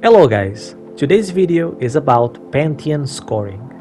Hello guys, today's video is about Pantheon scoring,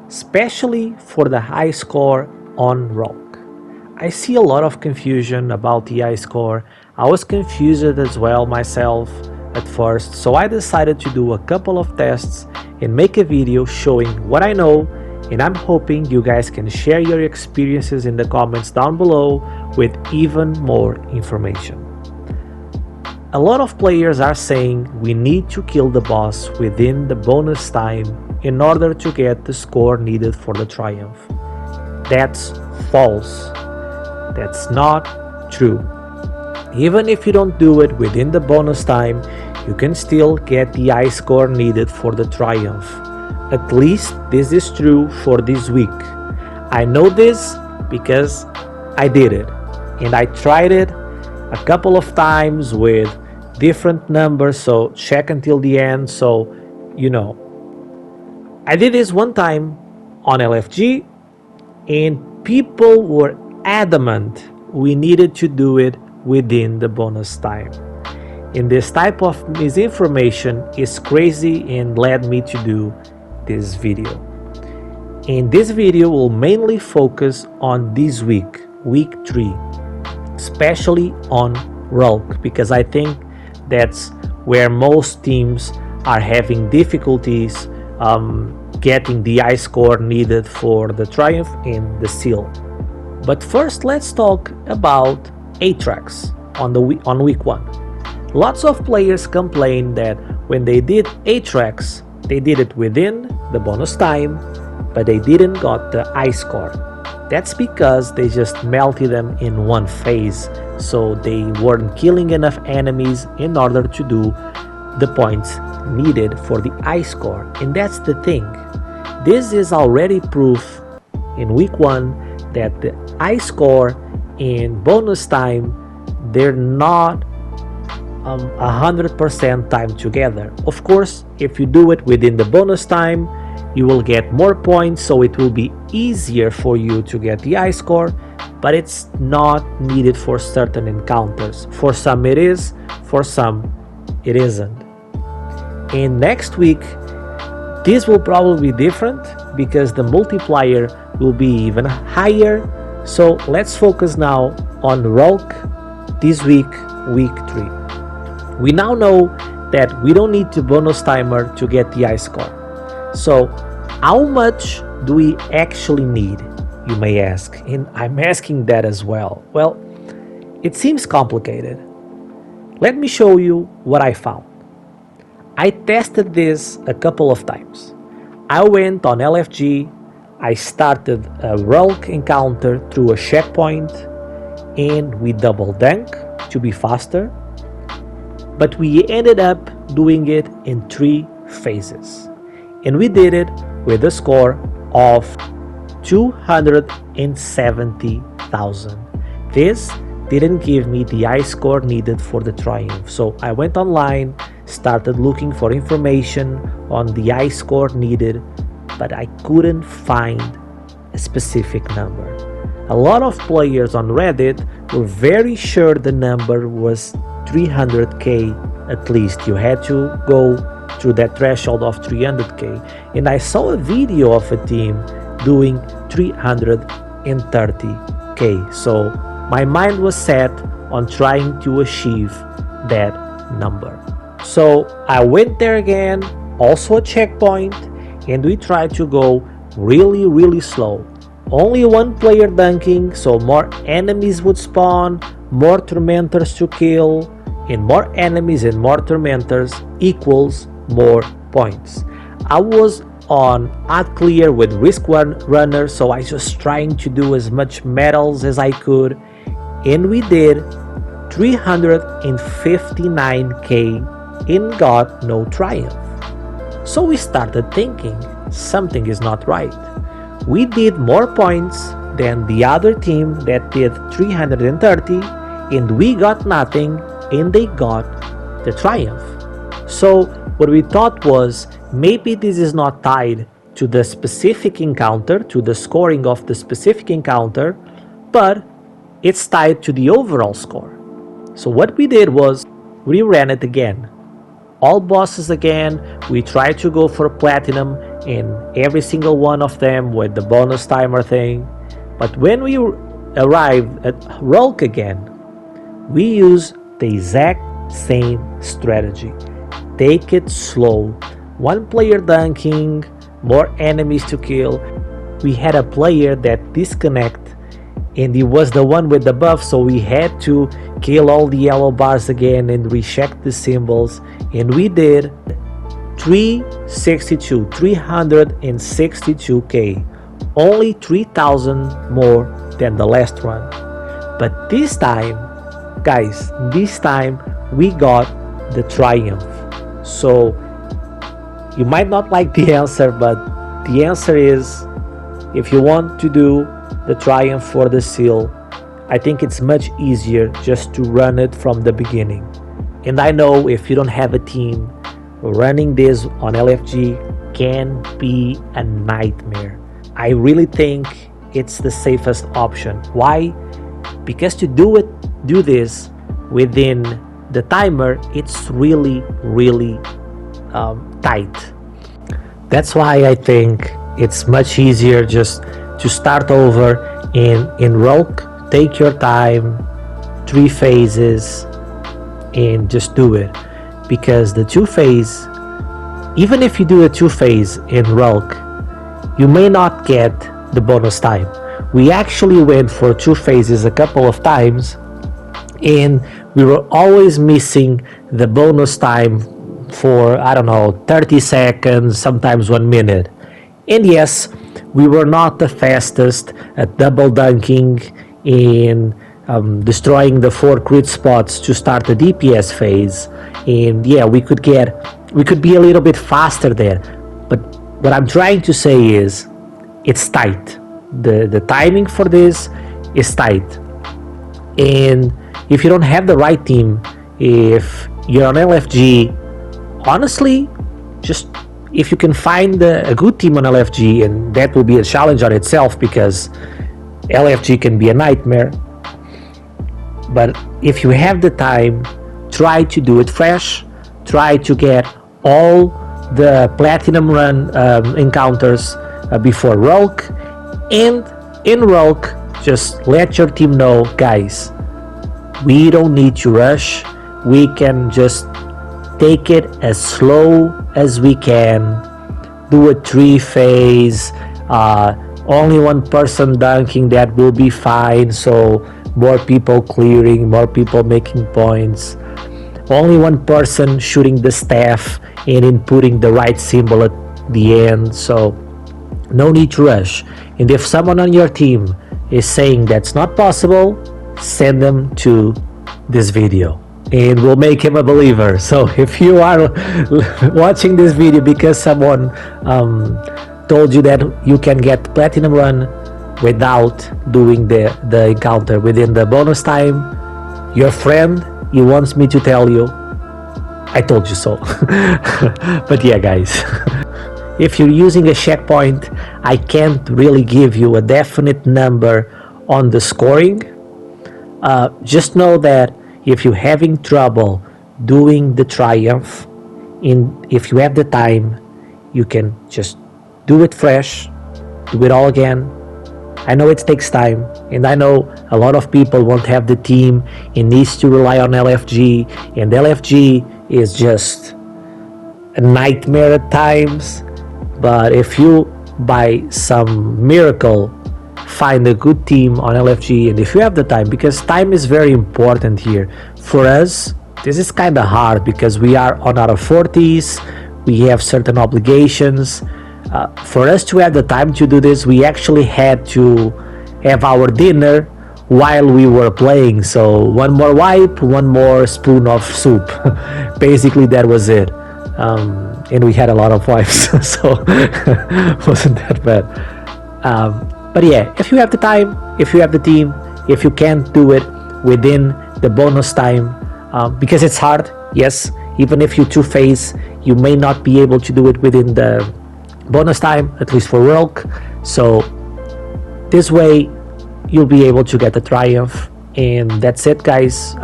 especially for the high score on Rhulk. I see a lot of confusion about the high score. I was confused as well myself at first, so I decided to do a couple of tests and make a video showing what I know, and I'm hoping you guys can share your experiences in the comments down below with even more information. A lot of players are saying we need to kill the boss within the bonus time in order to get the score needed for the triumph. That's false. That's not true. Even if you don't do it within the bonus time, you can still get the high score needed for the triumph. At least this is true for this week. I know this because I did it, and I tried it a couple of times with different numbers, so check until the end so you know. I did this one time on LFG and people were adamant we needed to do it within the bonus time. And this type of misinformation is crazy and led me to do this video. And this video will mainly focus on this week, week 3, especially on Rhulk, because I think that's where most teams are having difficulties getting the high score needed for the triumph and the seal. But first, let's talk about Atrax on week 1. Lots of players complain that when they did Atrax, they did it within the bonus time, but they didn't got the high score. That's because they just melted them in one phase, so they weren't killing enough enemies in order to do the points needed for the high score. And that's the thing. This is already proof in week 1 that the high score in bonus time, they're not 100% time together. Of course, if you do it within the bonus time, you will get more points, so it will be easier for you to get the high score, but it's not needed for certain encounters. For some it is, for some it isn't. And next week, this will probably be different because the multiplier will be even higher. So let's focus now on Rhulk this week, week 3. We now know that we don't need the bonus timer to get the high score. So how much do we actually need, you may ask, and I'm asking that as well. Well, it seems complicated. Let me show you what I found. I tested this a couple of times. I went on LFG, I started a Rhulk encounter through a checkpoint, and we double dunk to be faster, but we ended up doing it in 3 phases. And we did it with a score of 270,000. This didn't give me the high score needed for the triumph. So I went online, started looking for information on the high score needed, but I couldn't find a specific number. A lot of players on Reddit were very sure the number was 300k at least. You had to go through that threshold of 300k, and I saw a video of a team doing 330k, so my mind was set on trying to achieve that number. So I went there again, also a checkpoint, and we tried to go really slow. Only one player dunking, so more enemies would spawn, more tormentors to kill, and more enemies and more tormentors equals more points. I was on ad clear with risk runner, so I was just trying to do as much medals as I could, and we did 359k and got no triumph. So we started thinking something is not right. We did more points than the other team that did 330, and we got nothing, and they got the triumph. So what we thought was maybe this is not tied to the specific encounter, to the scoring of the specific encounter, but it's tied to the overall score. So what we did was we ran it again. all bosses again. We tried to go for platinum in every single one of them with the bonus timer thing. But when we arrived at Rhulk again, we use the exact same strategy. Take it slow. One player dunking, more enemies to kill. We had a player that disconnect, and he was the one with the buff, so we had to kill all the yellow bars again and recheck the symbols, and we did 362k, only 3,000 more than the last run. But this time, guys, we got the triumph. So you might not like the answer, but the answer is, if you want to do the triumph for the seal, I think it's much easier just to run it from the beginning. And I know if you don't have a team, running this on LFG can be a nightmare. I really think it's the safest option. Why? Because to do this within the timer, it's really tight. That's why I think it's much easier just to start over in Rhulk. Take your time, 3 phases, and just do it. Because the 2 phase, even if you do a 2 phase in Rhulk, you may not get the bonus time. We actually went for 2 phases a couple of times, and we were always missing the bonus time for, I don't know, 30 seconds, sometimes 1 minute. And yes, we were not the fastest at double dunking in destroying the 4 crit spots to start the DPS phase. And yeah, we could be a little bit faster there. But what I'm trying to say is, it's tight. The timing for this is tight. And if you don't have the right team, if you're on LFG, honestly, just if you can find a good team on LFG, and that will be a challenge on itself because LFG can be a nightmare. But if you have the time, try to do it fresh. Try to get all the platinum run encounters before Rhulk. And in Rhulk, just let your team know, guys, we don't need to rush. We can just take it as slow as we can. Do a 3 phase. Only 1 person dunking, that will be fine. So more people clearing, more people making points. Only 1 person shooting the staff and inputting the right symbol at the end. So no need to rush. And if someone on your team is saying that's not possible, send them to this video and we'll make him a believer. So if you are watching this video because someone told you that you can get platinum run without doing the encounter within the bonus time, your friend, he wants me to tell you, I told you so. But yeah, guys, if you're using a checkpoint, I can't really give you a definite number on the scoring. Just know that if you're having trouble doing the triumph, if you have the time, you can just do it fresh, do it all again. I know it takes time, and I know a lot of people won't have the team and needs to rely on LFG, and LFG is just a nightmare at times. But if you, by some miracle, find a good team on LFG, and if you have the time, because time is very important here. For us, this is kind of hard because we are on our 40s, we have certain obligations. For us to have the time to do this, we actually had to have our dinner while we were playing. So 1 more wipe, 1 more spoon of soup. Basically, that was it. And we had a lot of wipes, so wasn't that bad. But yeah, if you have the time, if you have the team, if you can't do it within the bonus time, because it's hard, yes, even if you 2 phase, you may not be able to do it within the bonus time, at least for Rhulk. So this way you'll be able to get the triumph, and that's it, guys.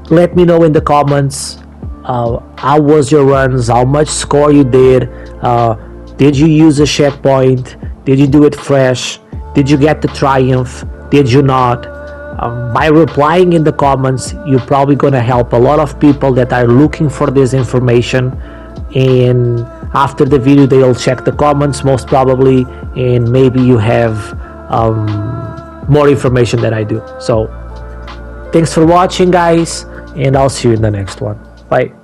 Let me know in the comments how was your runs, how much score you did you use a checkpoint, did you do it fresh, did you get the triumph, did you not. By replying in the comments, you're probably going to help a lot of people that are looking for this information, and after the video they'll check the comments most probably, and maybe you have more information than I do. So thanks for watching, guys, and I'll see you in the next one. Bye.